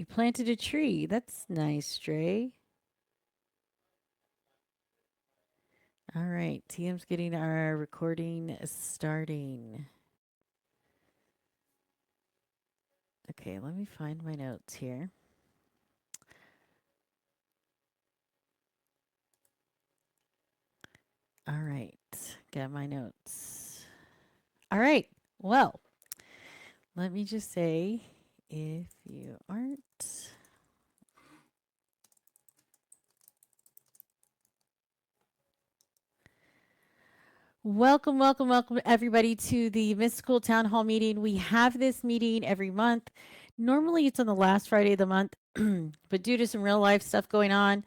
You planted a tree. That's nice, Stray. All right, TM's getting our recording starting. Okay, let me find my notes here. All right, got my notes. All right, well, let me just say if you aren't. Welcome, everybody to the Mystical Town Hall meeting. We have this meeting every month. Normally, it's on the last Friday of the month, but due to some real life stuff going on,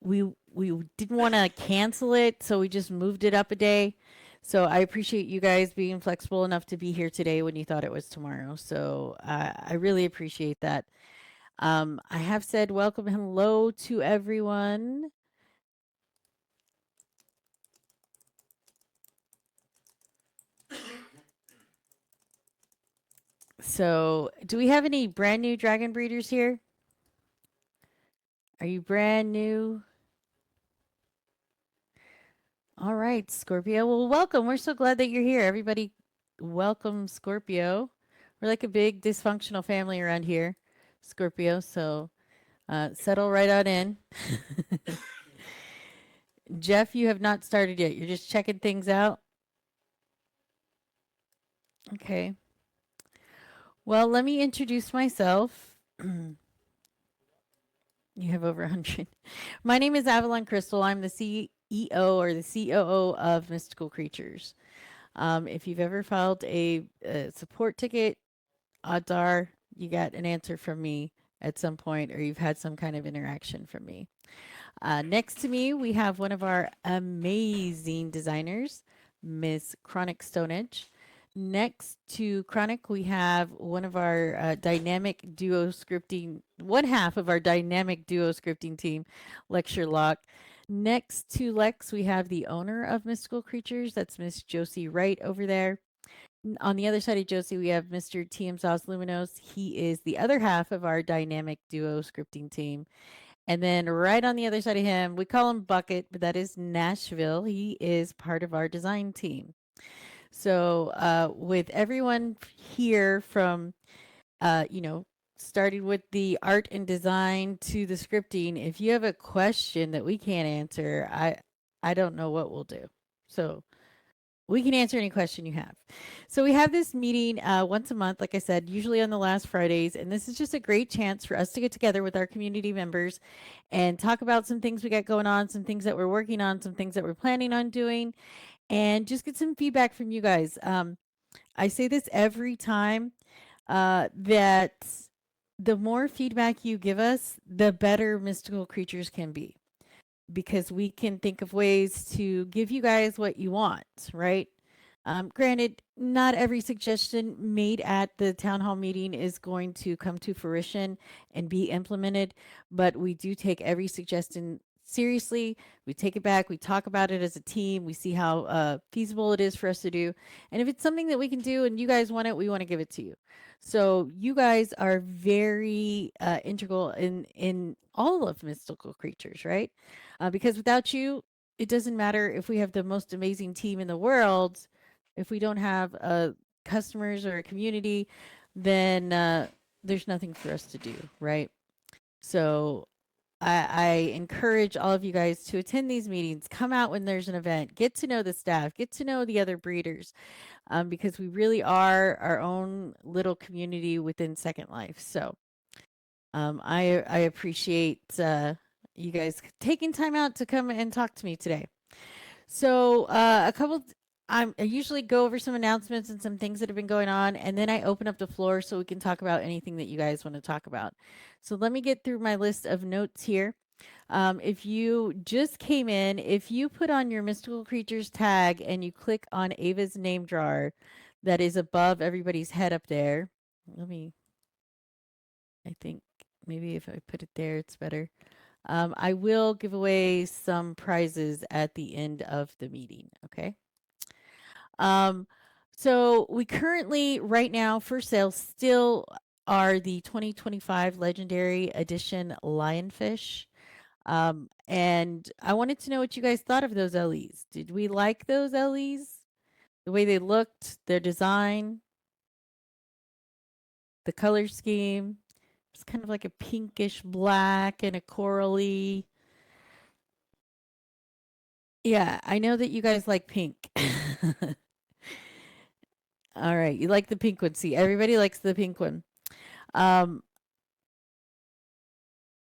we didn't want to cancel it, so we just moved it up a day. So I appreciate you guys being flexible enough to be here today when you thought it was tomorrow. So I really appreciate that. I have said welcome, hello to everyone. So, do we have any brand new dragon breeders here? Are you brand new? All right, Scorpio. Well, welcome. We're so glad that you're here. Everybody, welcome, Scorpio. We're like a big dysfunctional family around here, Scorpio. So, settle right on in. Jeff, you have not started yet. You're just checking things out. Okay. Well, let me introduce myself. You have over 100. My name is Avalon Crystal. I'm the CEO or the COO of Mystical Creatures. If you've ever filed a support ticket, odds are you got an answer from me at some point, or you've had some kind of interaction from me. Next to me, we have one of our amazing designers, Miss Chronic Stonehenge. Next to Chronic, we have one of our dynamic duo scripting, one half of our dynamic duo scripting team, Lecture Lock. Next to Lex, we have the owner of Mystical Creatures. That's Miss Josie Wright over there. On the other side of Josie, we have Mr. TM Sauce Luminos. He is the other half of our dynamic duo scripting team. And then right on the other side of him, we call him Bucket, but that is Nashville. He is part of our design team. So with everyone here from, starting with the art and design to the scripting, if you have a question that we can't answer, I don't know what we'll do. So we can answer any question you have. So we have this meeting once a month, like I said, usually on the last Fridays, and this is just a great chance for us to get together with our community members and talk about some things we got going on, some things that we're working on, some things that we're planning on doing, and just get some feedback from you guys. I say this every time that the more feedback you give us, the better Mystical Creatures can be, because we can think of ways to give you guys what you want, right? Granted, not every suggestion made at the town hall meeting is going to come to fruition and be implemented, but we do take every suggestion seriously. We take it back, we talk about it as a team, we see how feasible it is for us to do. And if it's something that we can do and you guys want it, we want to give it to you. So you guys are very integral in all of Mystical Creatures, right? Because without you, it doesn't matter if we have the most amazing team in the world. If we don't have customers or a community, then there's nothing for us to do, right? So I encourage all of you guys to attend these meetings, come out when there's an event, get to know the staff, get to know the other breeders, because we really are our own little community within Second Life. So I appreciate you guys taking time out to come and talk to me today. So I usually go over some announcements and some things that have been going on, and then I open up the floor so we can talk about anything that you guys want to talk about. So let me get through my list of notes here. If you just came in, if you put on your Mystical Creatures tag and you click on Ava's name drawer that is above everybody's head up there, I think maybe if I put it there, it's better. I will give away some prizes at the end of the meeting. Okay. So we currently, right now, for sale, still are the 2025 Legendary Edition Lionfish. And I wanted to know what you guys thought of those LEs. Did we like those LEs? The way they looked, their design, the color scheme. It's kind of like a pinkish black and a corally. Yeah, I know that you guys like pink. All right, you like the pink one. See, everybody likes the pink one. Um,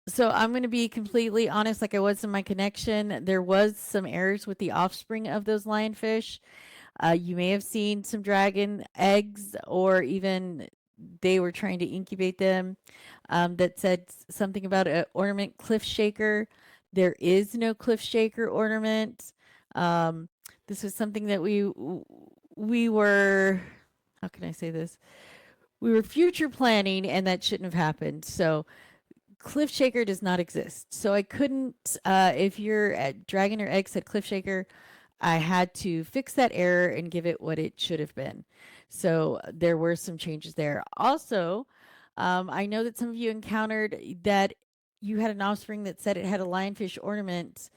so I'm going to be completely honest, like I was in my connection. There was some errors with the offspring of those lionfish. You may have seen some dragon eggs, or even they were trying to incubate them, that said something about an ornament cliff shaker. There is no cliff shaker ornament. Um, this was something that we were, how can I say this? We were future planning, and that shouldn't have happened. So cliff shaker does not exist. So I couldn't, if your dragon or egg said cliff shaker, I had to fix that error and give it what it should have been. So there were some changes there. Also, I know that some of you encountered that you had an offspring that said it had a lionfish ornament,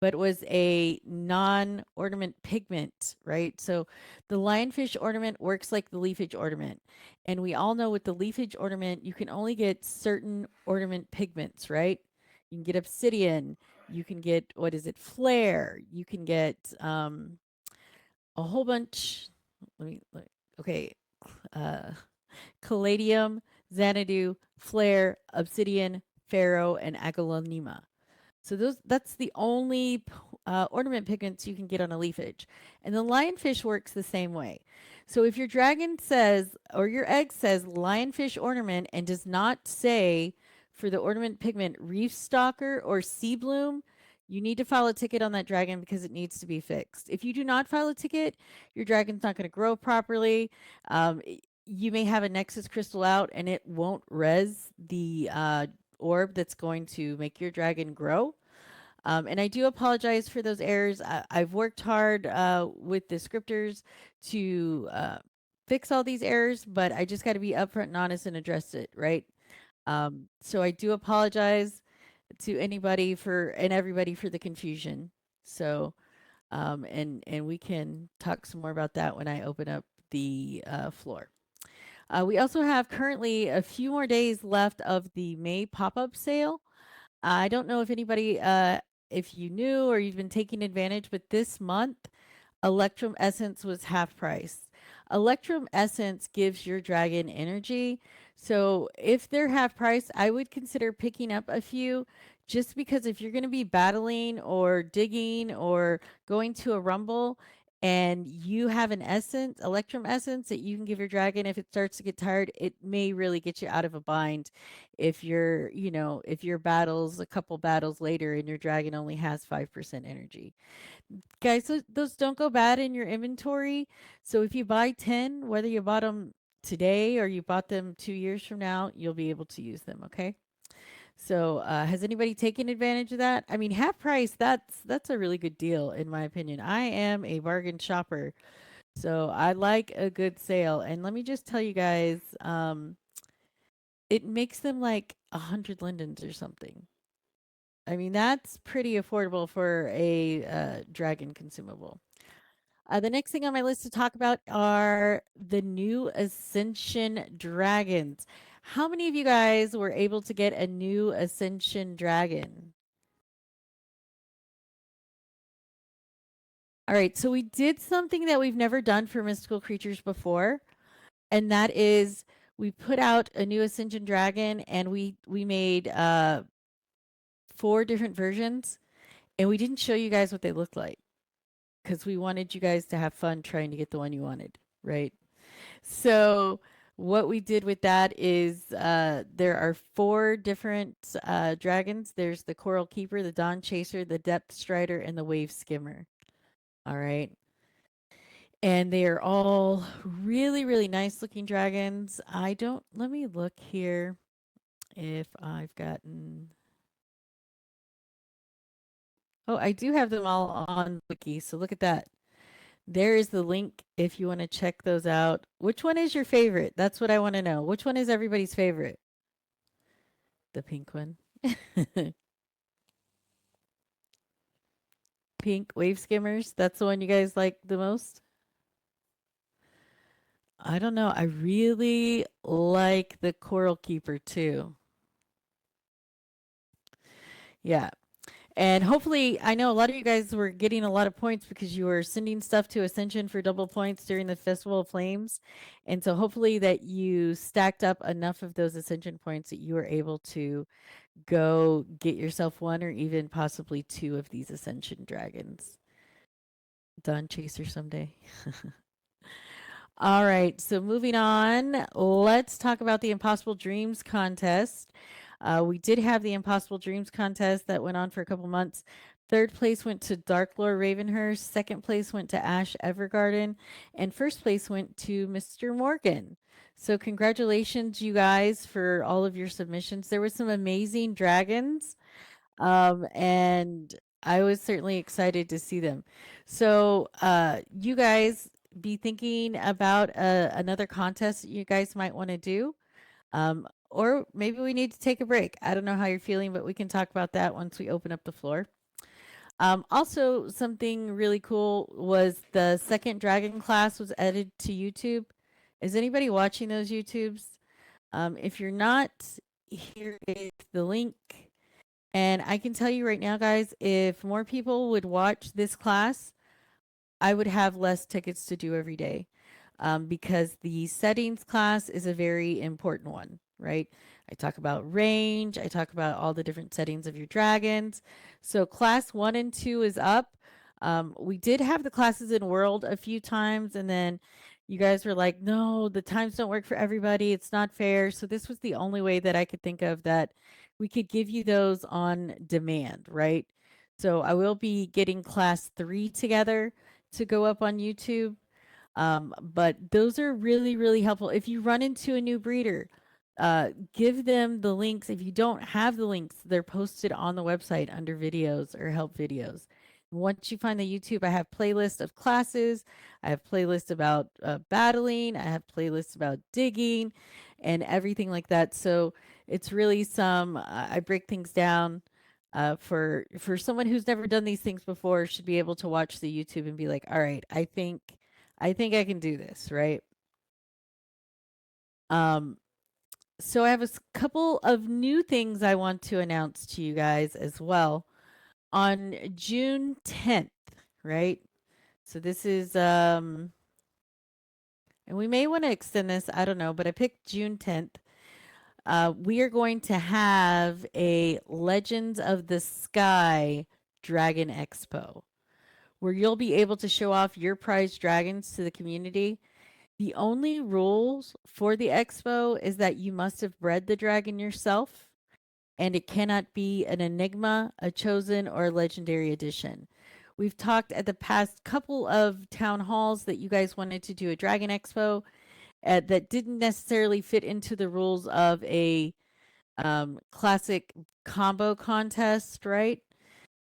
but was a non-ornament pigment, right? So the lionfish ornament works like the leafage ornament. And we all know with the leafage ornament, you can only get certain ornament pigments, right? You can get obsidian, you can get, what is it, flare, you can get a whole bunch. Okay, uh, caladium, xanadu, flare, obsidian, pharaoh, and agalonema. So that's the only ornament pigments you can get on a leafage. And the lionfish works the same way. So if your dragon says, or your egg says lionfish ornament and does not say for the ornament pigment reef stalker or sea bloom, you need to file a ticket on that dragon because it needs to be fixed. If you do not file a ticket, your dragon's not going to grow properly. You may have a Nexus crystal out and it won't res the orb that's going to make your dragon grow. And I do apologize for those errors. I've worked hard with the scripters to fix all these errors, but I just got to be upfront and honest and address it, right? So I do apologize to anybody for and everybody for the confusion. So, and we can talk some more about that when I open up the floor. We also have currently a few more days left of the May pop-up sale. I don't know if anybody, if you knew or you've been taking advantage, but this month, Electrum Essence was half price. Electrum Essence gives your dragon energy. So if they're half price, I would consider picking up a few just because if you're going to be battling or digging or going to a rumble and you have an essence, Electrum Essence that you can give your dragon if it starts to get tired, it may really get you out of a bind if you're, if your battles a couple battles later and your dragon only has 5% energy. Guys, those don't go bad in your inventory. So if you buy 10, whether you bought them today or you bought them 2 years from now, you'll be able to use them. Okay. So has anybody taken advantage of that? I mean, half price, that's a really good deal in my opinion. I am a bargain shopper. So I like a good sale. And let me just tell you guys, it makes them like 100 lindens or something. I mean, that's pretty affordable for a dragon consumable. The next thing on my list to talk about are the new Ascension dragons. How many of you guys were able to get a new Ascension dragon? All right, so we did something that we've never done for mystical creatures before, and that is we put out a new Ascension dragon and we made 4 different versions, and we didn't show you guys what they looked like because we wanted you guys to have fun trying to get the one you wanted, right? So what we did with that is there are 4 different dragons. There's the Coral Keeper, the Dawn Chaser, the Depth Strider, and the Wave Skimmer. All right. And they are all really, really nice looking dragons. Let me look here if I've gotten. Oh, I do have them all on Wiki. So look at that. There is the link if you want to check those out. Which one is your favorite? That's what I want to know. Which one is everybody's favorite? The pink one. Pink wave skimmers. That's the one you guys like the most? I don't know. I really like the Coral Keeper too. Yeah. And hopefully, I know a lot of you guys were getting a lot of points because you were sending stuff to Ascension for double points during the Festival of Flames. And so hopefully that you stacked up enough of those Ascension points that you were able to go get yourself one or even possibly two of these Ascension dragons. Dawn Chaser someday. All right, so moving on, let's talk about the Impossible Dreams contest. We did have the Impossible Dreams contest that went on for a couple months. Third place went to Dark Lord Ravenhurst. Second place went to Ash Evergarden. And first place went to Mr. Morgan. So congratulations, you guys, for all of your submissions. There were some amazing dragons. And I was certainly excited to see them. So you guys be thinking about another contest that you guys might want to do. Or maybe we need to take a break. I don't know how you're feeling, but we can talk about that once we open up the floor. Also, something really cool was the second dragon class was added to YouTube. Is anybody watching those YouTubes? If you're not, here is the link. And I can tell you right now, guys, if more people would watch this class, I would have less tickets to do every day, because the settings class is a very important one, right? I talk about range, I talk about all the different settings of your dragons. So class 1 and 2 is up. We did have the classes in World a few times, and then you guys were like, no, the times don't work for everybody. It's not fair. So this was the only way that I could think of that we could give you those on demand, right? So I will be getting class 3 together to go up on YouTube. But those are really, really helpful. If you run into a new breeder, give them the links. If you don't have the links, they're posted on the website under videos or help videos. Once you find the YouTube, I have playlists of classes. I have playlists about battling. I have playlists about digging and everything like that. So it's really some, I break things down for someone who's never done these things before should be able to watch the YouTube and be like, all right, I think I can do this, right? Um, so I have couple of new things I want to announce to you guys as well. On June 10th, right? So this is and we may want to extend this, I don't know, but I picked June 10th. We are going to have a Legends of the Sky Dragon Expo where you'll be able to show off your prized dragons to the community. The only rules for the expo is that you must have bred the dragon yourself, and it cannot be an enigma, a chosen, or a legendary edition. We've talked at the past couple of town halls that you guys wanted to do a dragon expo that didn't necessarily fit into the rules of a classic combo contest, right?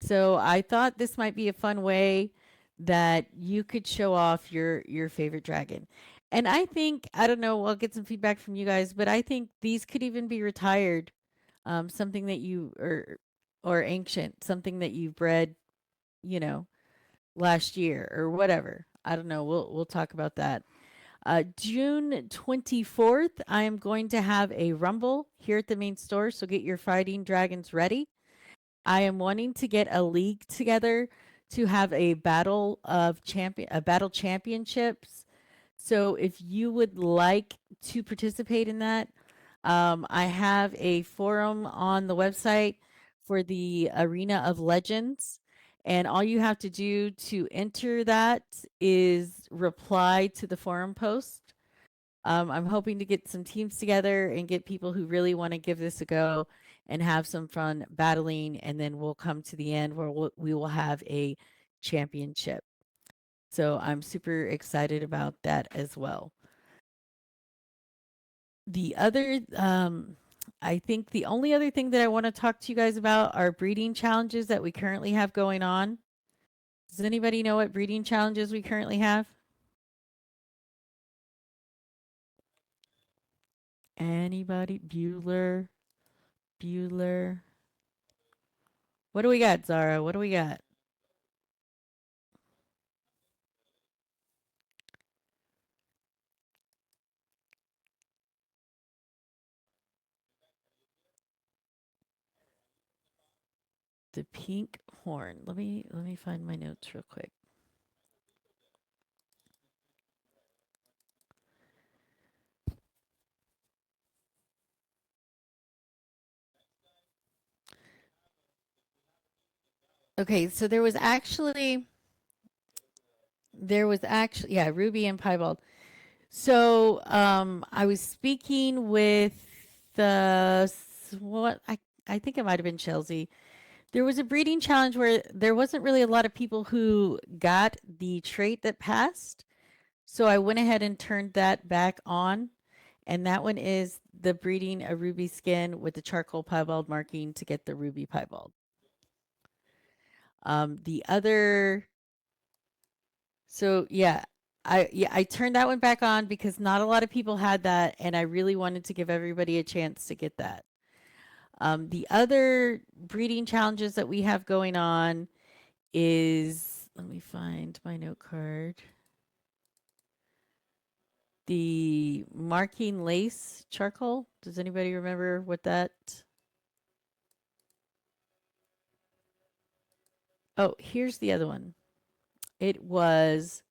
So I thought this might be a fun way that you could show off your favorite dragon. And I think, I don't know, I'll get some feedback from you guys, but I think these could even be retired. Something that you or ancient, something that you bred, you know, last year or whatever. I don't know. We'll talk about that. June 24th, I am going to have a rumble here at the main store, so get your fighting dragons ready. I am wanting to get a league together to have a battle championships. So if you would like to participate in that, I have a forum on the website for the Arena of Legends. And all you have to do to enter that is reply to the forum post. I'm hoping to get some teams together and get people who really want to give this a go and have some fun battling. And then we'll come to the end where we will have a championship. So I'm super excited about that as well. The other, I think the only other thing that I want to talk to you guys about are breeding challenges that we currently have going on. Does anybody know what breeding challenges we currently have? Anybody? Bueller. What do we got, Zara? What do we got? The pink horn. Let me find my notes real quick. Okay, so there was actually yeah, ruby and piebald. So I was speaking with the what I think it might have been Chelsea. There was a breeding challenge where there wasn't really a lot of people who got the trait that passed. So I went ahead and turned that back on. And that one is the breeding a ruby skin with the charcoal piebald marking to get the ruby piebald. The other, so yeah, I turned that one back on because not a lot of people had that, and I really wanted to give everybody a chance to get that. The other breeding challenges that we have going on is, let me find my note card. The marking lace charcoal. Does anybody remember what that? Oh, here's the other one. It was,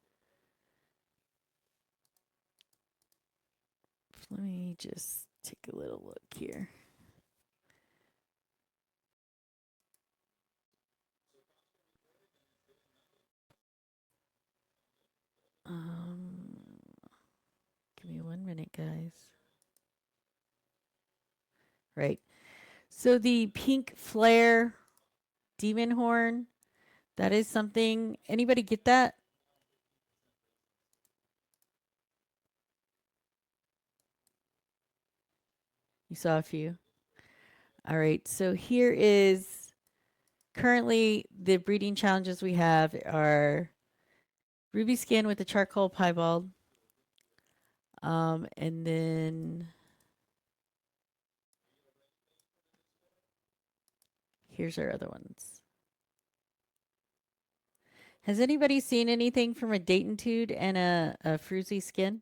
let me just take a little look here. Give me 1 minute, guys. Right. So the pink flare demon horn, that is something. Anybody get that? You saw a few. All right. So here is currently the breeding challenges we have are ruby skin with the charcoal piebald. And then here's our other ones. Has anybody seen anything from a Daytontude and a Fruzy skin?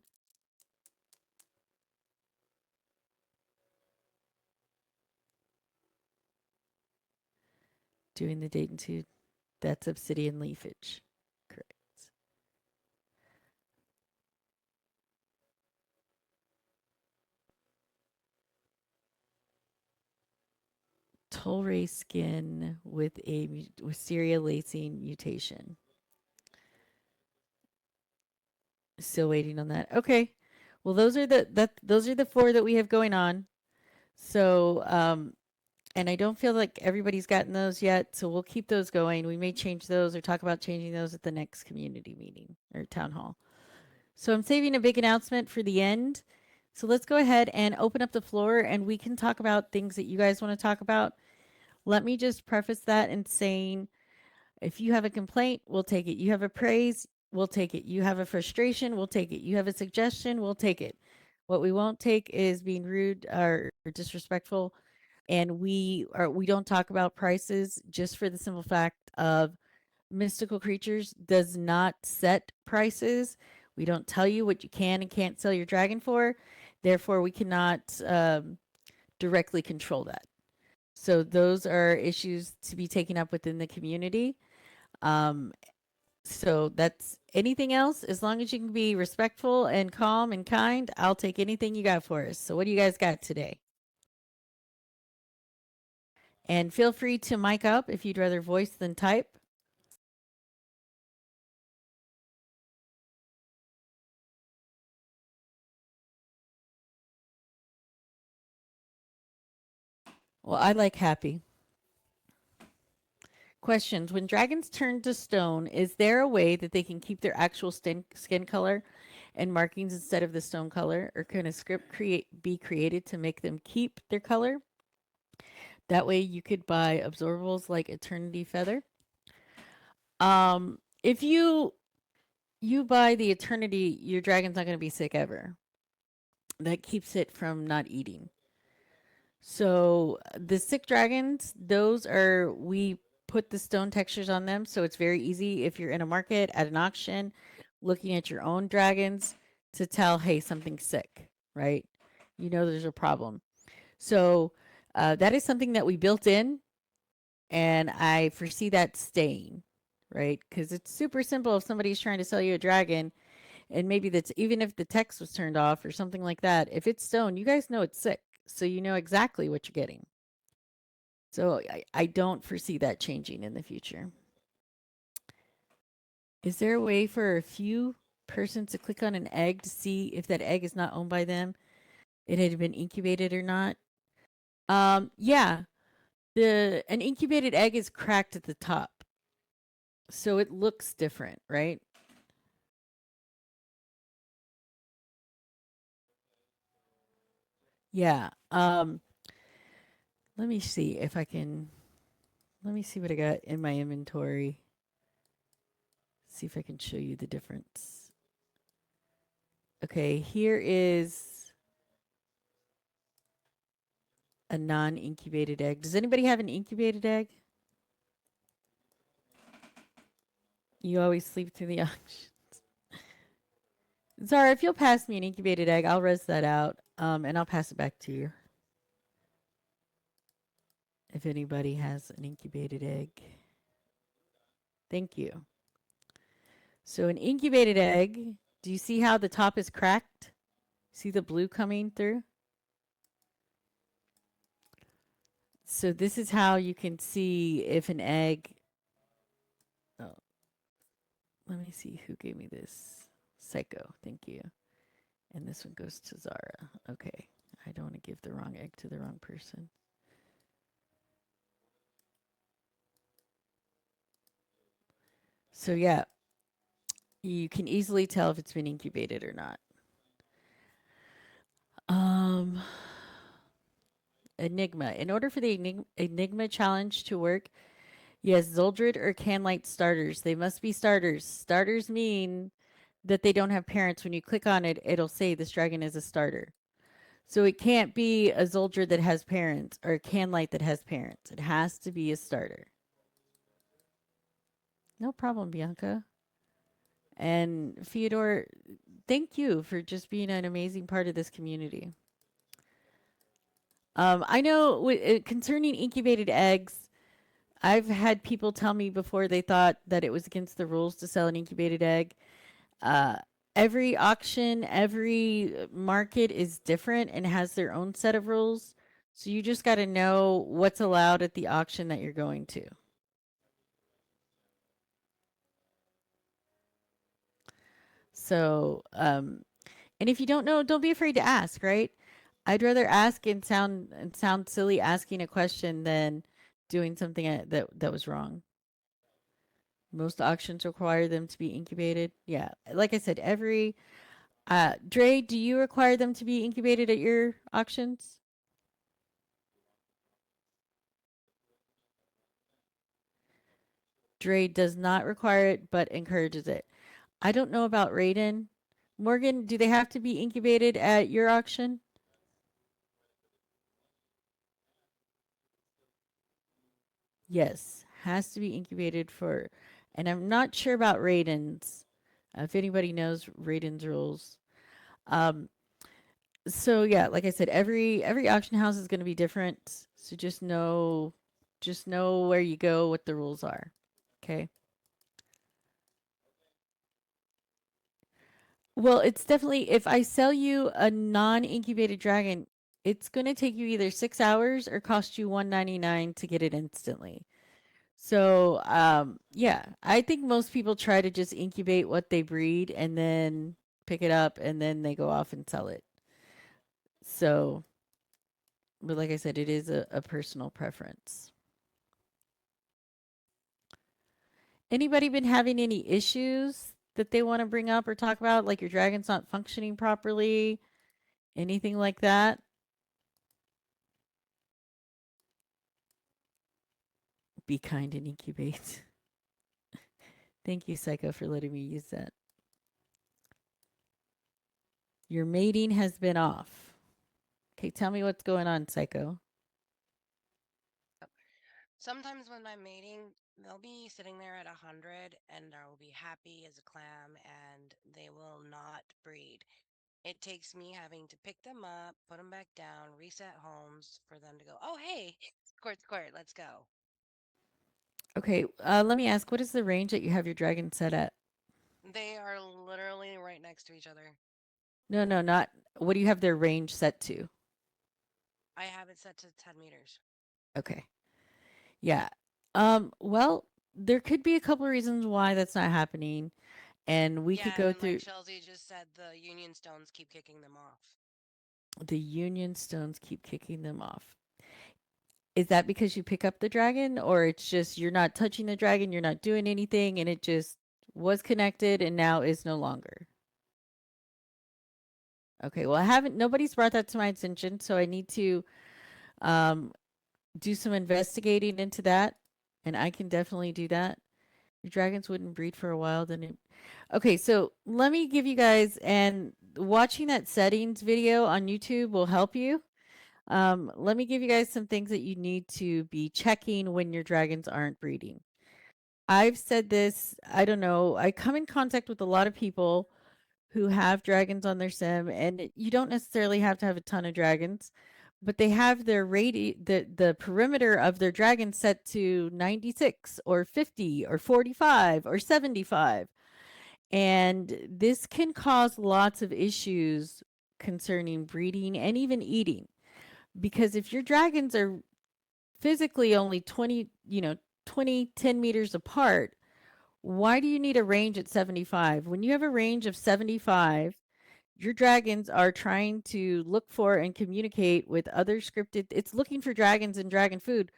Doing the Daytontude. That's obsidian leafage. Correct. Tolray skin with a wisteria lacing mutation. Still waiting on that. Okay. Well, those are the four that we have going on. So, and I don't feel like everybody's gotten those yet, so we'll keep those going. We may change those or talk about changing those at the next community meeting or town hall. So I'm saving a big announcement for the end. So let's go ahead and open up the floor and we can talk about things that you guys want to talk about. Let me just preface that in saying if you have a complaint, we'll take it. You have a praise, we'll take it. You have a frustration, we'll take it. You have a suggestion, we'll take it. What we won't take is being rude or disrespectful. And we don't talk about prices just for the simple fact of Mystical Creatures does not set prices. We don't tell you what you can and can't sell your dragon for. Therefore, we cannot directly control that. So those are issues to be taken up within the community. So that's anything else. As long as you can be respectful and calm and kind, I'll take anything you got for us. So what do you guys got today? And feel free to mic up if you'd rather voice than type. Well, I like happy. Questions. When dragons turn to stone, is there a way that they can keep their actual skin color and markings instead of the stone color? Or can a script be created to make them keep their color? That way you could buy absorbables like Eternity Feather. if you buy the Eternity, your dragon's not going to be sick ever. That keeps it from not eating. So the sick dragons, those are, we put the stone textures on them, so it's very easy if you're in a market at an auction looking at your own dragons to tell, hey, something's sick, right? You know there's a problem. So that is something that we built in, and I foresee that staying, right? Because it's super simple if somebody's trying to sell you a dragon, and maybe that's, even if the text was turned off or something like that, if it's stone, you guys know it's sick, so you know exactly what you're getting. So I don't foresee that changing in the future. Is there a way for a few persons to click on an egg to see if that egg is not owned by them, it had been incubated or not? Yeah, an incubated egg is cracked at the top, so it looks different, right? Yeah. Let me see if I can. Let me see what I got in my inventory. See if I can show you the difference. Okay, here is a non-incubated egg. Does anybody have an incubated egg? You always sleep through the auctions. Zara, if you'll pass me an incubated egg, I'll res that out, and I'll pass it back to you. If anybody has an incubated egg. Thank you. So an incubated egg, do you see how the top is cracked? See the blue coming through? So this is how you can see if an egg, oh, let me see who gave me this. Psycho, thank you. And this one goes to Zara. Okay, I don't want to give the wrong egg to the wrong person. So yeah, you can easily tell if it's been incubated or not. Enigma. In order for the Enigma challenge to work, yes, Zoldred or Canlight starters. They must be starters. Starters mean that they don't have parents. When you click on it, it'll say this dragon is a starter. So it can't be a Zoldred that has parents or a Canlight that has parents. It has to be a starter. No problem, Bianca. And Fyodor, thank you for just being an amazing part of this community. I know concerning incubated eggs, I've had people tell me before they thought that it was against the rules to sell an incubated egg. Uh, every auction, every market is different and has their own set of rules. So you just got to know what's allowed at the auction that you're going to. So, and if you don't know, don't be afraid to ask, right? I'd rather ask and sound silly asking a question than doing something that was wrong. Most auctions require them to be incubated. Yeah, like I said, every Dre, do you require them to be incubated at your auctions? Dre does not require it, but encourages it. I don't know about Raiden. Morgan, do they have to be incubated at your auction? Yes, has to be incubated for, and I'm not sure about Raiden's. If anybody knows Raiden's rules. Um, so yeah, like I said, every auction house is going to be different. So just know where you go, what the rules are. Okay. Well, it's definitely, if I sell you a non-incubated dragon, it's going to take you either 6 hours or cost you $1.99 to get it instantly. So, yeah, I think most people try to just incubate what they breed and then pick it up and then they go off and sell it. So, but like I said, it is a personal preference. Anybody been having any issues that they want to bring up or talk about, like your dragon's not functioning properly, anything like that? Be kind and incubate. Thank you, Psycho, for letting me use that. Your mating has been off. Okay, tell me what's going on, Psycho. Sometimes when I'm mating, they'll be sitting there at 100 and I will be happy as a clam and they will not breed. It takes me having to pick them up, put them back down, reset homes for them to go, oh, hey, squirt, squirt, let's go. Okay, let me ask, what is the range that you have your dragon set at? They are literally right next to each other. No, no, not. What do you have their range set to? I have it set to 10 meters. Okay. Yeah. Well, there could be a couple of reasons why that's not happening, and we could Yeah, go and like through Chelsea just said, the Union Stones keep kicking them off. the Union Stones keep kicking them off. Is that because you pick up the dragon, or it's just you're not touching the dragon, you're not doing anything, and it just was connected and now is no longer? Okay, well, I haven't, nobody's brought that to my attention, so I need to um, do some investigating into that, and I can definitely do that. Your dragons wouldn't breed for a while, then it. Okay, so let me give you guys, and watching that settings video on YouTube will help you. Let me give you guys some things that you need to be checking when your dragons aren't breeding. I've said this, I don't know, I come in contact with a lot of people who have dragons on their sim, and you don't necessarily have to have a ton of dragons, but they have their the perimeter of their dragon set to 96 or 50 or 45 or 75. And this can cause lots of issues concerning breeding and even eating. Because if your dragons are physically only 20, 20, 10 meters apart, why do you need a range at 75? When you have a range of 75, your dragons are trying to look for and communicate with other scripted, it's looking for dragons and dragon food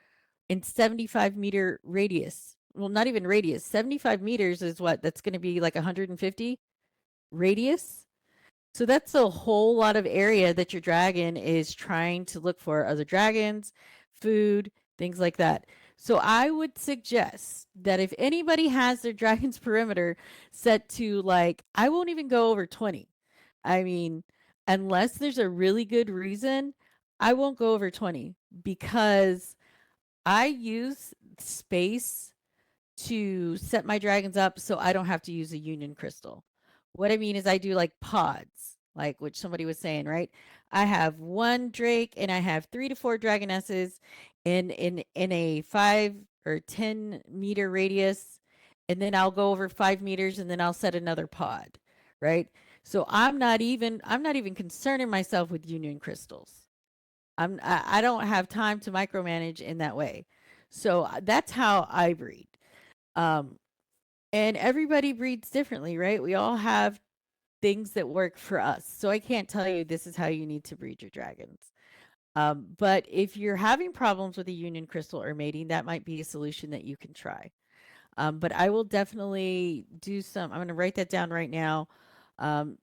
in 75-meter radius. Well, not even radius. 75 meters is what? That's going to be like 150 radius. So that's a whole lot of area that your dragon is trying to look for other dragons, food, things like that. So I would suggest that if anybody has their dragon's perimeter set to, like, I won't even go over 20. I mean, unless there's a really good reason, I won't go over 20, because I use space to set my dragons up so I don't have to use a union crystal. What I mean is I do like pods, like which somebody was saying, right? I have one drake and I have 3 to 4 dragonesses in a 5 or 10 meter radius, and then I'll go over 5 meters and then I'll set another pod, right? So I'm not even concerning myself with union crystals. I don't have time to micromanage in that way. So that's how I breed. Um, and everybody breeds differently, right? We all have things that work for us. So I can't tell you this is how you need to breed your dragons. But if you're having problems with a union crystal or mating, that might be a solution that you can try. But I will definitely do some, I'm going to write that down right now. Um,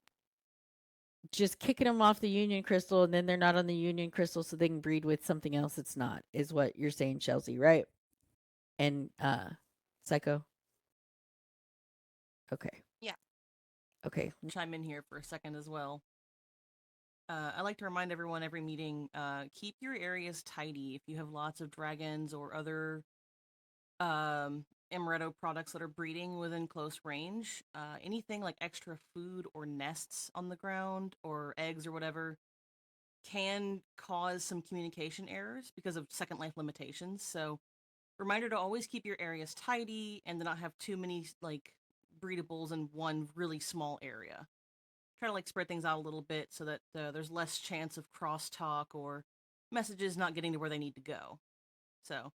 just kicking them off the union crystal, and then they're not on the union crystal so they can breed with something else that's not, is what you're saying, Chelsea, right? And Psycho. Okay. Yeah. Okay. Chime in here for a second as well. I like to remind everyone every meeting, keep your areas tidy. If you have lots of dragons or other amaretto products that are breeding within close range, anything like extra food or nests on the ground or eggs or whatever can cause some communication errors because of second life limitations. So reminder to always keep your areas tidy and to not have too many like breedables in one really small area. Try to like spread things out a little bit so that there's less chance of crosstalk or messages not getting to where they need to go. So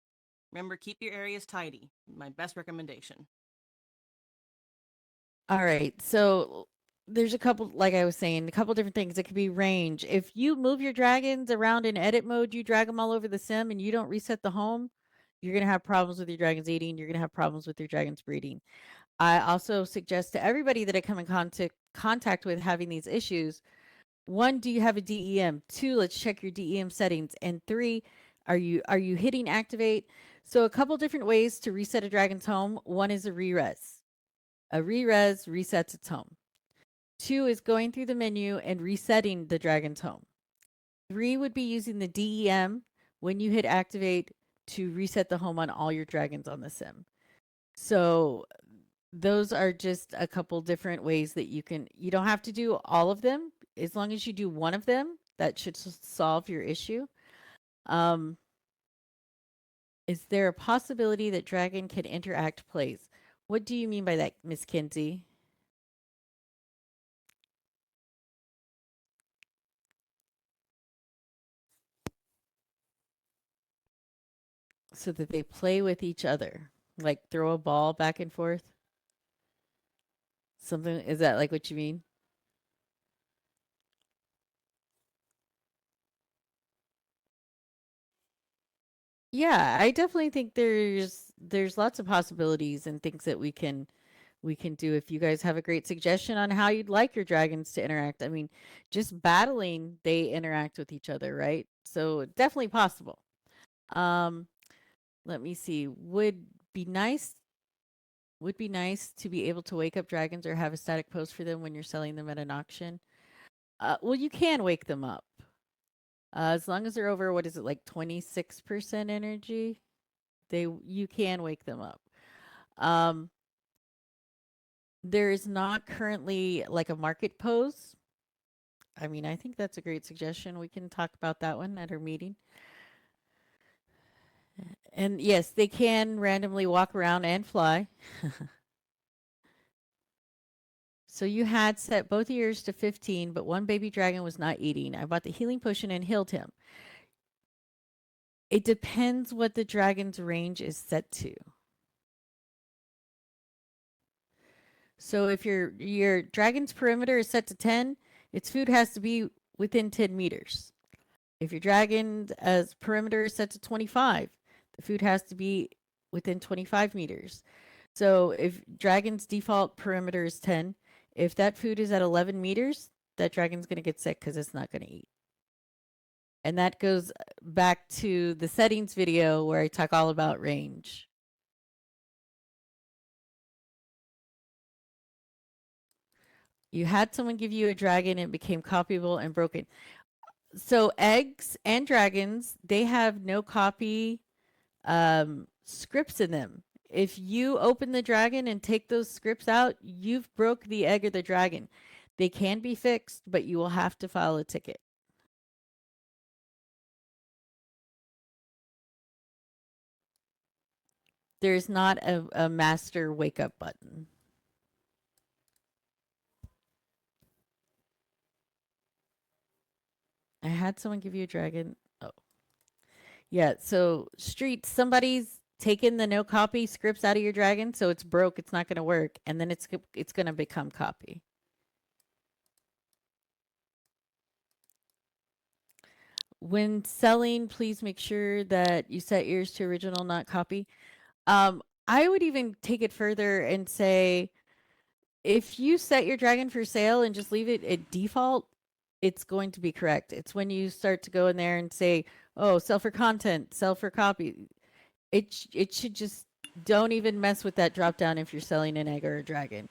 remember, keep your areas tidy. My best recommendation. All right. So there's a couple, like I was saying, a couple different things. It could be range. If you move your dragons around in edit mode, you drag them all over the sim and you don't reset the home, you're going to have problems with your dragons eating. You're going to have problems with your dragons breeding. I also suggest to everybody that I come in contact with having these issues, one, do you have a DEM? Two, let's check your DEM settings. And three, are you hitting activate? So a couple different ways to reset a dragon's home. One is a re-res. A re-res resets its home. 2 is going through the menu and resetting the dragon's home. 3 would be using the DEM when you hit activate to reset the home on all your dragons on the sim. So those are just a couple different ways that you don't have to do all of them. As long as you do one of them, that should solve your issue. Is there a possibility that dragon can interact plays? What do you mean by that, Miss Kinsey? So that they play with each other, like throw a ball back and forth? Something, is that like what you mean? Yeah, I definitely think there's lots of possibilities and things that we can do. If you guys have a great suggestion on how you'd like your dragons to interact, I mean, just battling, they interact with each other, right? So definitely possible. Let me see. Be nice would be nice to be able to wake up dragons or have a static post for them when you're selling them at an auction. Well, you can wake them up. As long as they're over, what is it, like 26% energy? You can wake them up. There is not currently like a market pose. I mean, I think that's a great suggestion. We can talk about that one at our meeting. And yes, they can randomly walk around and fly. So you had set both ears to 15, but one baby dragon was not eating. I bought the healing potion and healed him. It depends what the dragon's range is set to. So if your dragon's perimeter is set to 10, its food has to be within 10 meters. If your dragon's perimeter is set to 25, the food has to be within 25 meters. So if dragon's default perimeter is 10, if that food is at 11 meters, that dragon's going to get sick because it's not going to eat. And that goes back to the settings video where I talk all about range. You had someone give you a dragon and it became copyable and broken. So eggs and dragons, they have no copy scripts in them. If you open the dragon and take those scripts out, you've broke the egg or the dragon. They can be fixed, but you will have to file a ticket. There's not a master wake up button. I had someone give you a dragon. Oh. Yeah, so Street, somebody's taken the no copy scripts out of your dragon, so it's broke, it's not going to work, and then it's going to become copy. When selling, please make sure that you set yours to original, not copy. I would even take it further and say, if you set your dragon for sale and just leave it at default, it's going to be correct. It's when you start to go in there and say, oh, sell for content, sell for copy. It should just, don't even mess with that drop down if you're selling an egg or a dragon.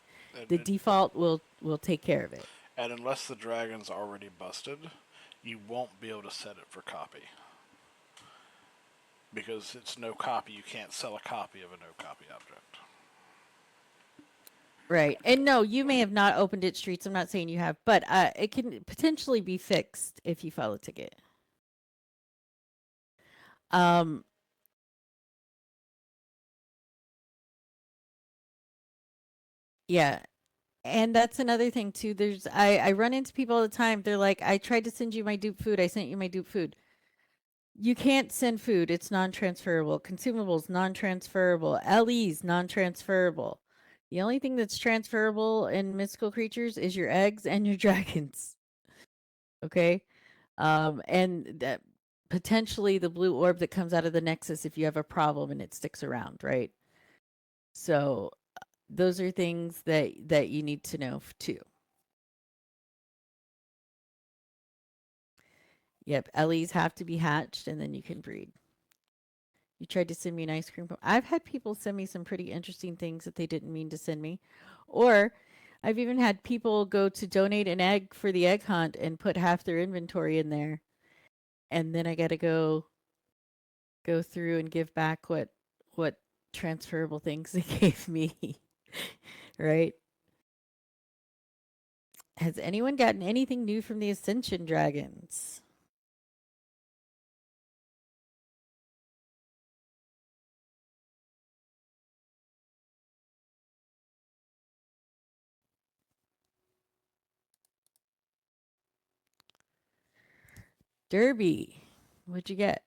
The default will take care of it. And unless the dragon's already busted, you won't be able to set it for copy. Because it's no copy, you can't sell a copy of a no copy object. Right. And no, you may have not opened it, Streets. I'm not saying you have, but it can potentially be fixed if you file a ticket. Yeah. And that's another thing too. I run into people all the time. They're like, I tried to send you my dupe food. I sent you my dupe food. You can't send food. It's non-transferable. Consumables, non-transferable. LEs, non-transferable. The only thing that's transferable in mystical creatures is your eggs and your dragons. Okay? And that potentially the blue orb that comes out of the nexus if you have a problem and it sticks around, right? So those are things that you need to know too. Yep, LEs have to be hatched and then you can breed. You tried to send me an ice cream cone. I've had people send me some pretty interesting things that they didn't mean to send me. Or I've even had people go to donate an egg for the egg hunt and put half their inventory in there. And then I got to go through and give back what transferable things they gave me. Right? Has anyone gotten anything new from the Ascension Dragons? Derby, what'd you get?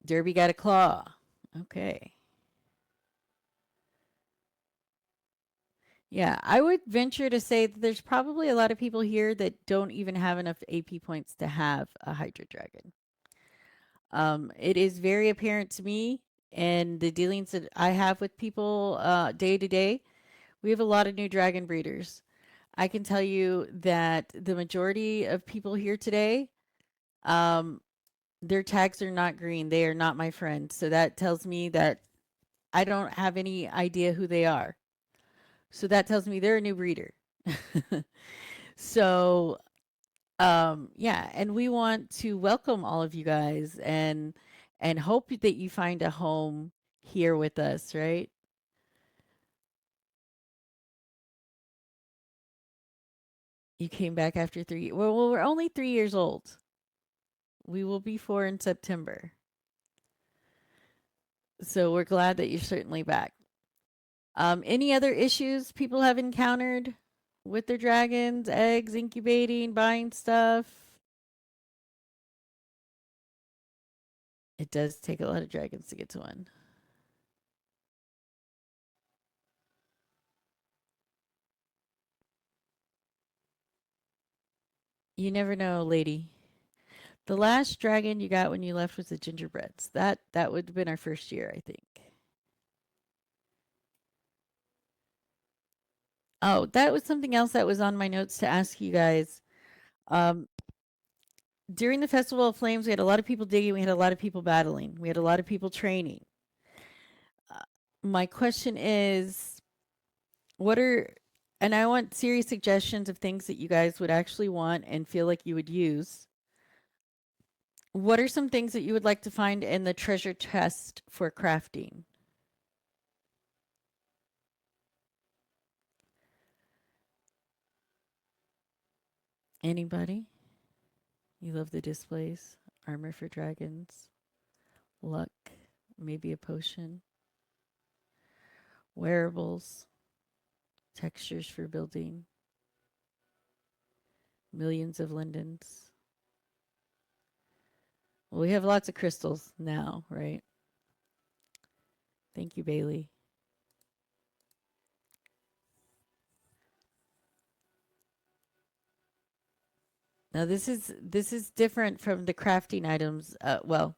Derby got a claw. Okay. Yeah, I would venture to say that there's probably a lot of people here that don't even have enough AP points to have a Hydra Dragon. It is very apparent to me and the dealings that I have with people day to day. We have a lot of new dragon breeders. I can tell you that the majority of people here today, their tags are not green. They are not my friends. So that tells me that I don't have any idea who they are. So that tells me they're a new breeder. So yeah, and we want to welcome all of you guys and hope that you find a home here with us, right? You came back after 3. Well, we're only 3 years old. We will be 4 in September. So we're glad that you're certainly back. Any other issues people have encountered with their dragons, eggs, incubating, buying stuff? It does take a lot of dragons to get to one. You never know, lady. The last dragon you got when you left was the gingerbreads. That would have been our first year, I think. Oh, that was something else that was on my notes to ask you guys. During the Festival of Flames, we had a lot of people digging. We had a lot of people battling. We had a lot of people training. My question is, and I want serious suggestions of things that you guys would actually want and feel like you would use. What are some things that you would like to find in the treasure chest for crafting? Anybody? You love the displays? Armor for dragons, luck, maybe a potion, wearables, textures for building, millions of lindens. Well, we have lots of crystals now, right? Thank you, Bailey. Now this is different from the crafting items. Well,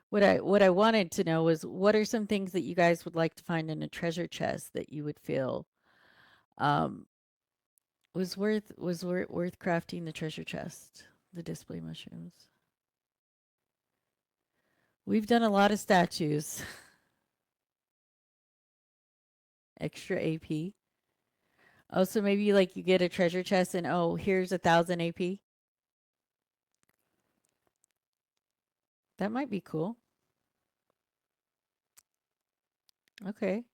what I wanted to know was what are some things that you guys would like to find in a treasure chest that you would feel was worth crafting the treasure chest, the display mushrooms. We've done a lot of statues. Extra AP. Oh, so maybe like you get a treasure chest and oh, here's 1,000 AP. That might be cool. Okay.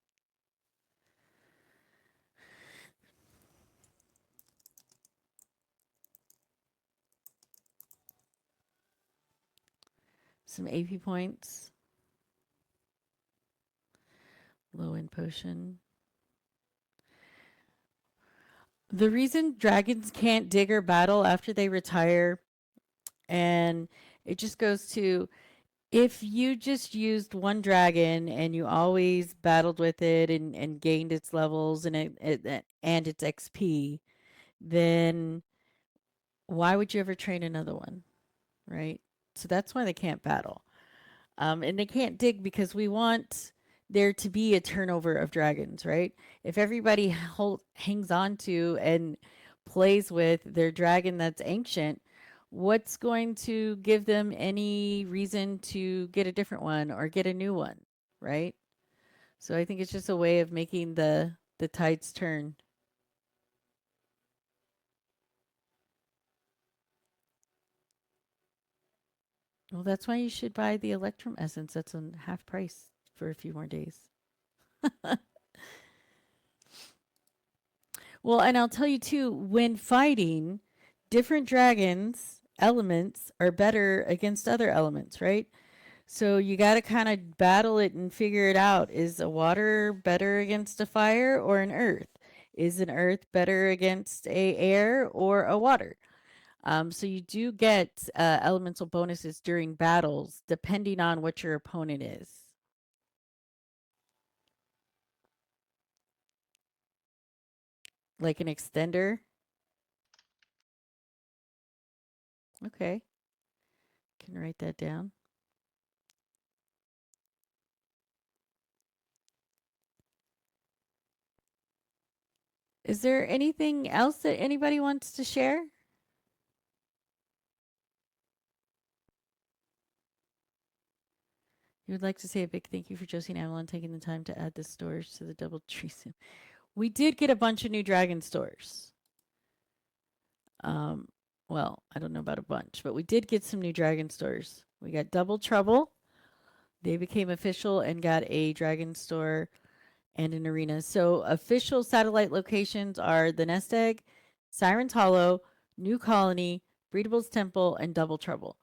Some AP points. Low end potion. The reason dragons can't dig or battle after they retire, and it just goes to if you just used one dragon and you always battled with it and gained its levels and and its XP, then why would you ever train another one, right? So that's why they can't battle. And they can't dig because we want there to be a turnover of dragons, right? If everybody hangs on to and plays with their dragon that's ancient, what's going to give them any reason to get a different one or get a new one, right? So I think it's just a way of making the tides turn. Well, that's why you should buy the Electrum Essence. That's on half price for a few more days. Well, and I'll tell you too, when fighting, different dragons, elements are better against other elements, right? So you got to kind of battle it and figure it out. Is a water better against a fire or an earth? Is an earth better against a air or a water? So you do get elemental bonuses during battles depending on what your opponent is. Like an extender. Okay. Can write that down. Is there anything else that anybody wants to share? You would like to say a big thank you for Josie and Avalon taking the time to add the stores to the Double Tree Sim. We did get a bunch of new dragon stores. Well, I don't know about a bunch, but we did get some new dragon stores. We got Double Trouble. They became official and got a dragon store and an arena. So official satellite locations are the Nest Egg, Siren's Hollow, New Colony, Breedable's Temple, and Double Trouble.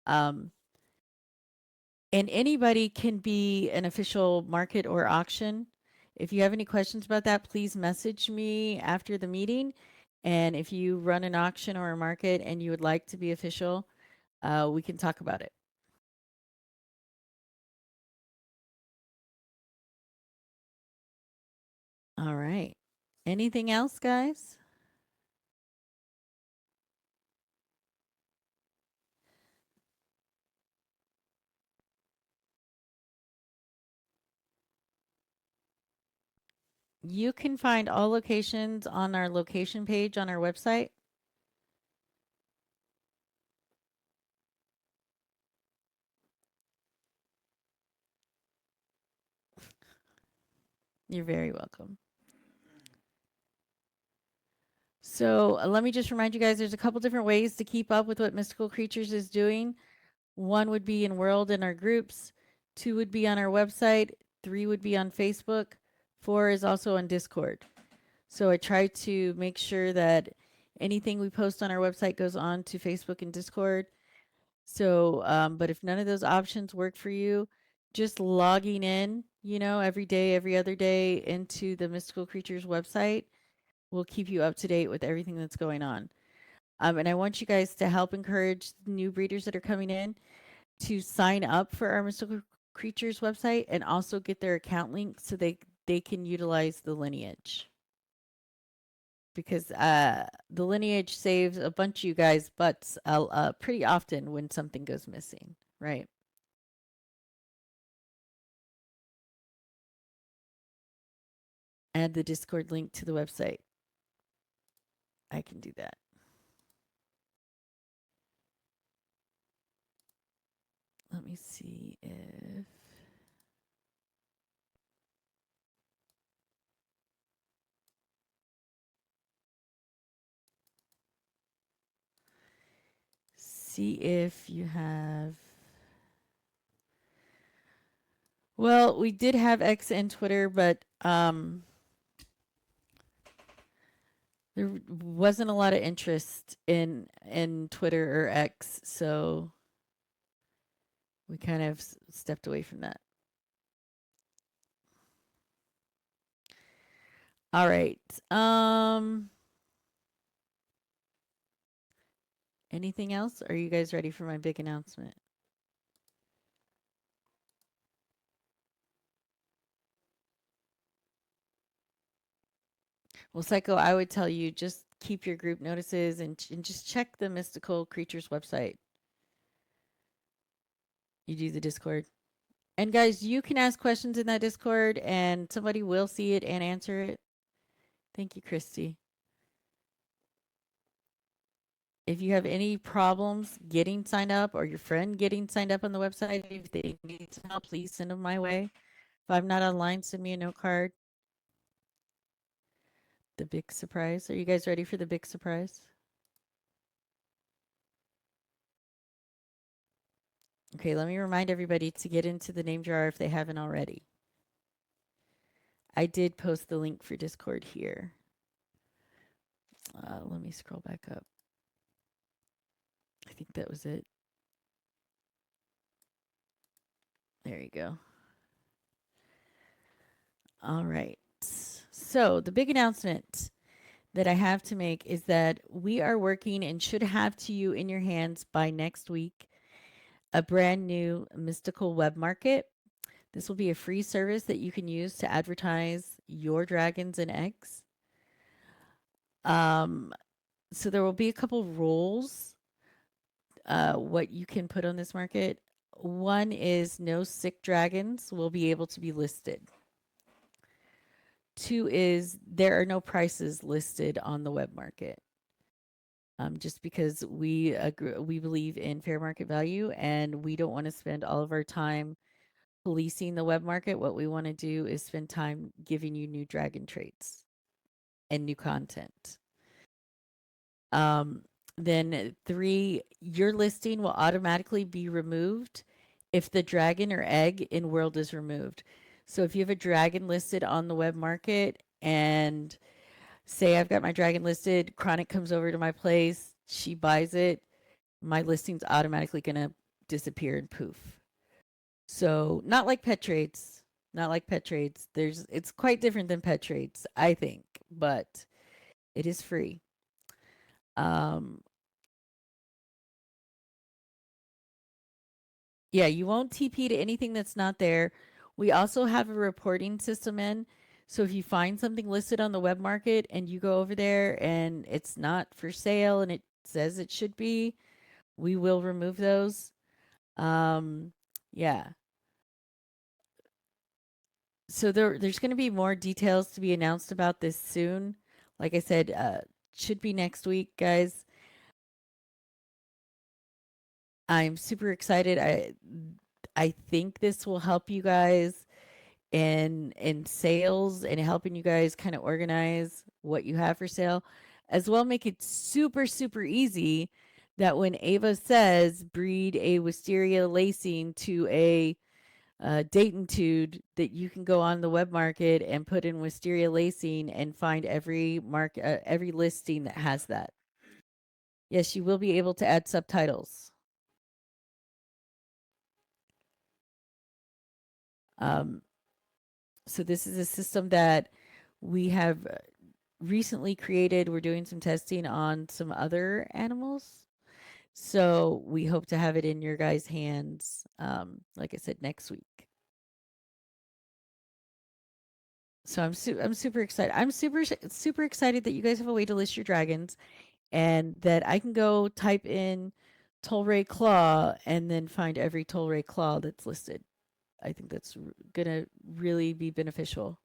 And anybody can be an official market or auction. If you have any questions about that, please message me after the meeting. And if you run an auction or a market and you would like to be official, we can talk about it. All right. Anything else, guys? You can find all locations on our location page on our website. You're very welcome. So let me just remind you guys, there's a couple different ways to keep up with what Mystical Creatures is doing. One would be in World in our groups. 2 would be on our website. 3 would be on Facebook. 4 is also on Discord. So I try to make sure that anything we post on our website goes on to Facebook and Discord. So, but if none of those options work for you, just logging in, you know, every day, every other day into the Mystical Creatures website will keep you up to date with everything that's going on. And I want you guys to help encourage new breeders that are coming in to sign up for our Mystical Creatures website and also get their account link so they can utilize the lineage. Because the lineage saves a bunch of you guys butts pretty often when something goes missing, right? Add the Discord link to the website. I can do that. Let me see if... See if you have... Well, we did have X and Twitter, but there wasn't a lot of interest in Twitter or X, so we kind of stepped away from that. All right. Anything else? Are you guys ready for my big announcement? Well, Psycho, I would tell you just keep your group notices and just check the Mystical Creatures website. You do the Discord. And guys, you can ask questions in that Discord and somebody will see it and answer it. Thank you, Christy. If you have any problems getting signed up or your friend getting signed up on the website, if they need some help, please send them my way. If I'm not online, send me a note card. The big surprise. Are you guys ready for the big surprise? Okay, let me remind everybody to get into the name jar if they haven't already. I did post the link for Discord here. Let me scroll back up. I think that was it. There you go. All right. So the big announcement that I have to make is that we are working and should have to you in your hands by next week a brand new mystical web market. This will be a free service that you can use to advertise your dragons and eggs. So there will be a couple rules what you can put on this market. One is no sick dragons will be able to be listed. 2 is there are no prices listed on the web market. Just because we believe in fair market value and we don't want to spend all of our time policing the web market. What we want to do is spend time giving you new dragon traits and new content. Then 3, your listing will automatically be removed if the dragon or egg in world is removed. So if you have a dragon listed on the web market and say I've got my dragon listed, Chronic comes over to my place, she buys it, my listing's automatically going to disappear and poof. So not like pet trades, not like pet trades. It's quite different than pet trades, I think, but it is free. Yeah, you won't TP to anything that's not there. We also have a reporting system in. So if you find something listed on the web market and you go over there and it's not for sale and it says it should be, we will remove those. Yeah. So there's going to be more details to be announced about this soon. Like I said, should be next week, guys. I'm super excited. I think this will help you guys in sales and helping you guys kind of organize what you have for sale, as well make it super easy that when Ava says breed a Wisteria lacing to a Daytontude, that you can go on the web market and put in Wisteria lacing and find every listing that has that. Yes, you will be able to add subtitles. So this is a system that we have recently created. We're doing some testing on some other animals. So we hope to have it in your guys' hands, like I said, next week. So I'm super excited. I'm super excited that you guys have a way to list your dragons and that I can go type in Tolray Claw and then find every Tolray Claw that's listed. I think that's gonna really be beneficial.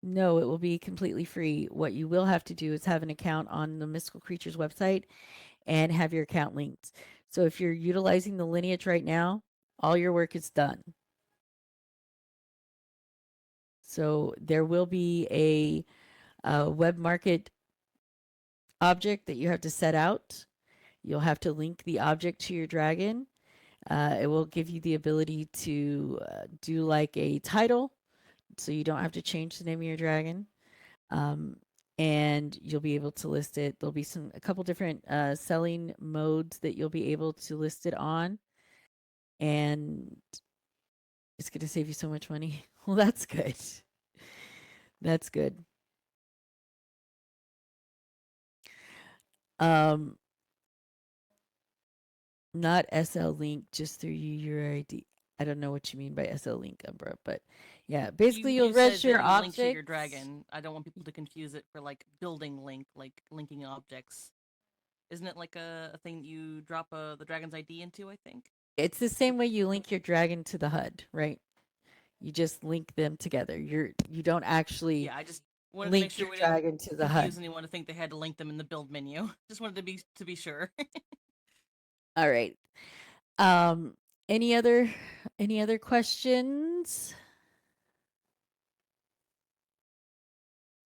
No, it will be completely free. What you will have to do is have an account on the Mystical Creatures website and have your account linked. So if you're utilizing the lineage right now, all your work is done. So there will be a web market object that you have to set out. You'll have to link the object to your dragon. It will give you the ability to do like a title, so you don't have to change the name of your dragon. And you'll be able to list it. There'll be a couple different selling modes that you'll be able to list it on. And it's going to save you so much money. Well, that's good. That's good. Not SL Link, just through your ID. I don't know what you mean by SL Link, Umbra, but yeah, basically you'll register your objects. Link to your dragon. I don't want people to confuse it for like building link, like linking objects. Isn't it like a thing you drop the dragon's ID into? I think it's the same way you link your dragon to the HUD, right? You just link them together. You don't actually. Yeah, I just Wanted to make link sure your we didn't dragon to the confuse HUD. anyone to think they had to link them in the build menu. Just wanted to be sure. All right. Um, any other questions?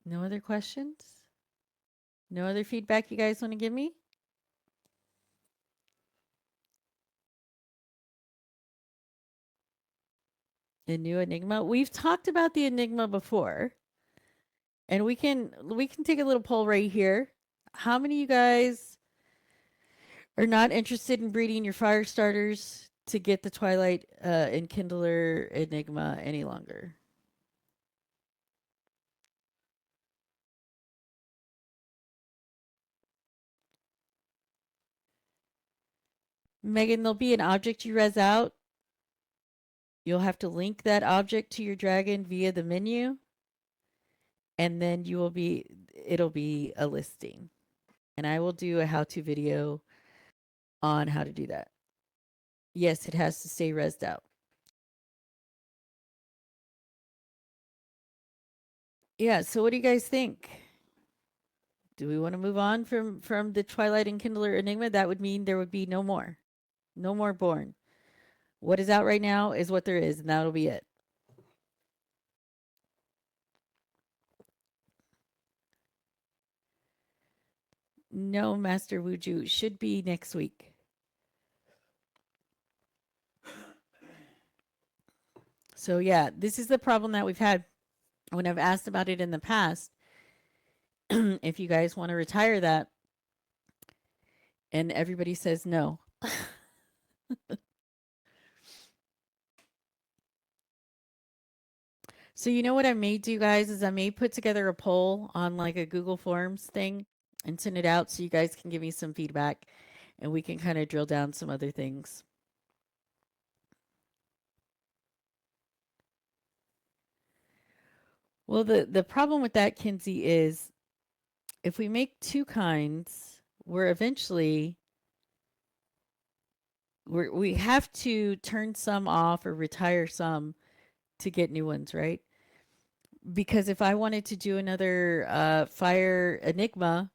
No other questions? No other feedback you guys want to give me? The new Enigma. We've talked about the Enigma before. And we can take a little poll right here. How many of you guys are not interested in breeding your fire starters to get the Twilight Enkindler Enigma any longer? Megan, there'll be an object you res out. You'll have to link that object to your dragon via the menu. And then it'll be a listing. And I will do a how-to video on how to do that. Yes, it has to stay resed out. Yeah, so what do you guys think? Do we want to move on from the Twilight Enkindler Enigma? That would mean there would be no more. No more born. What is out right now is what there is, and that'll be it. No, Master Wuju. Should be next week. So yeah, this is the problem that we've had when I've asked about it in the past. If you guys want to retire that, and everybody says no. So you know what I may do, guys, is I may put together a poll on like a Google Forms thing and send it out so you guys can give me some feedback and we can kind of drill down some other things. Well, the problem with that, Kinsey, is if we make two kinds, we're eventually we have to turn some off or retire some to get new ones, right? Because if I wanted to do another fire enigma,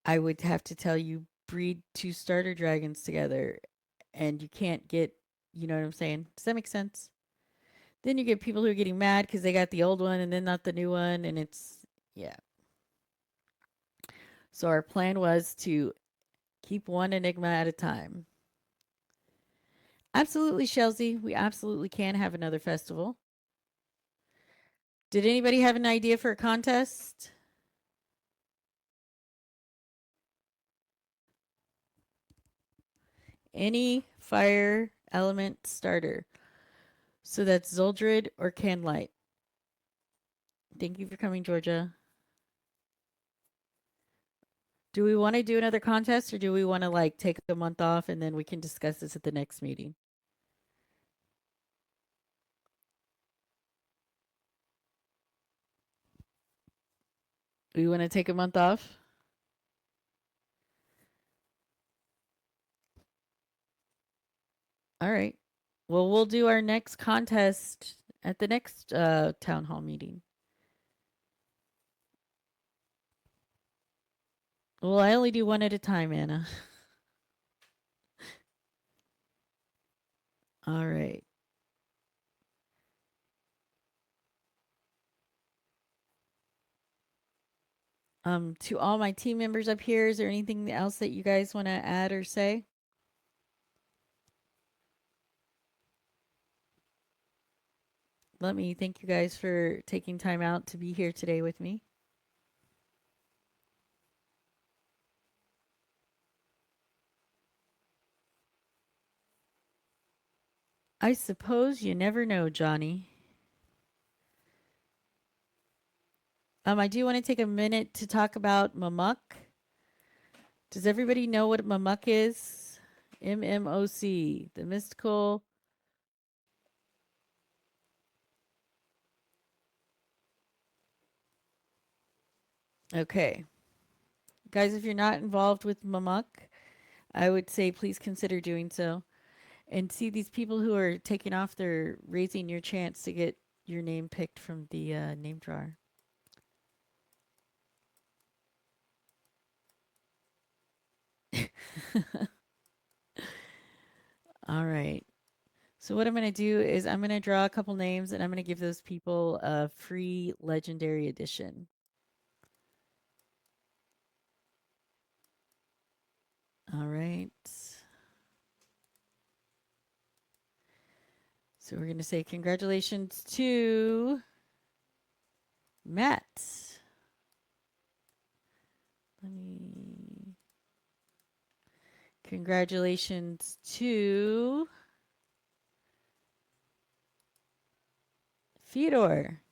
I would have to tell you breed two starter dragons together, and you can't get, you know what I'm saying? Does that make sense? Then you get people who are getting mad because they got the old one and then not the new one, and it's, yeah. So our plan was to keep one enigma at a time. Absolutely, Chelsea. We absolutely can have another festival. Did anybody have an idea for a contest? Any fire element starter. So that's Zoldred or Canlight. Thank you for coming, Georgia. Do we want to do another contest or do we want to like take a month off and then we can discuss this at the next meeting? We want to take a month off? All right. Well, we'll do our next contest at the next town hall meeting. Well, I only do one at a time, Anna. All right. To all my team members up here, is there anything else that you guys want to add or say? Let me thank you guys for taking time out to be here today with me. I suppose you never know, Johnny. I do want to take a minute to talk about Mamuk. Does everybody know what Mamuk is? MMOC, the mystical. Okay. Guys, if you're not involved with Mamuk, I would say please consider doing so. And see these people who are taking off, they're raising your chance to get your name picked from the name drawer. All right. So what I'm going to do is I'm going to draw a couple names and I'm going to give those people a free legendary edition. All right. So we're going to say congratulations to Matt. Congratulations to Fedor.